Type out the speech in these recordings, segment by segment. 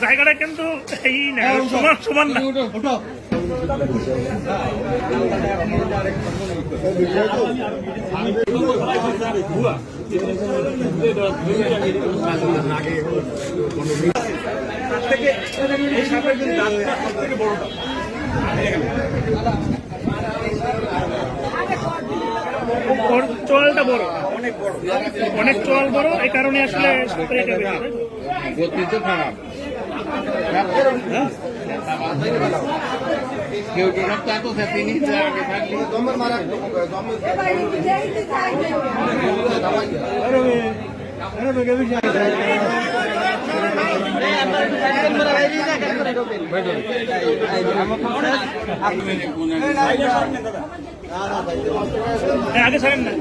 জায়গাটা কিন্তু এই না সমান না। চোয়ালটা বড়, অনেক চোয়াল বড়, এই কারণে আসলে কেউ রক্ত তিনি আগে ছাড়েন না।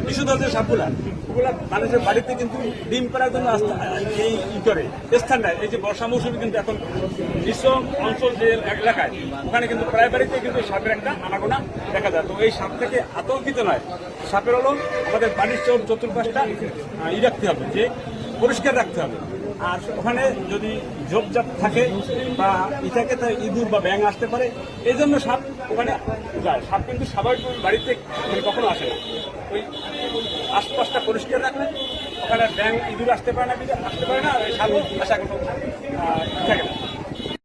বিশুদ্ধ সাপগুলা ওগুলা মানুষের বাড়িতে কিন্তু ডিম করার জন্য এই করে স্থান নেয়। এই যে বর্ষা মৌসুমে কিন্তু এখন গ্রীষ্ম অঞ্চল যে এলাকায় ওখানে কিন্তু প্রায় বাড়িতে কিন্তু সাপের একটা আনাগোনা দেখা যায়। তো এই সাপ থেকে আতঙ্কিত নয়, সাপের হলো আমাদের বাড়ির চতুর্পাশটা রাখতে হবে, যে পরিষ্কার রাখতে হবে। আর ওখানে যদি ঝোপঝাপ থাকে বা থাকে তা ইঁদুর বা ব্যাঙ আসতে পারে, এই জন্য সাপ ওখানে যায়। সাপ কিন্তু স্বাভাবিক বাড়িতে কখনো আসে না। ওই আশপাশটা পরিষ্কার রাখলে ওখানে ব্যাঙ ইঁদুর আসতে পারে না, সাপ আসা কোনো থাকে না।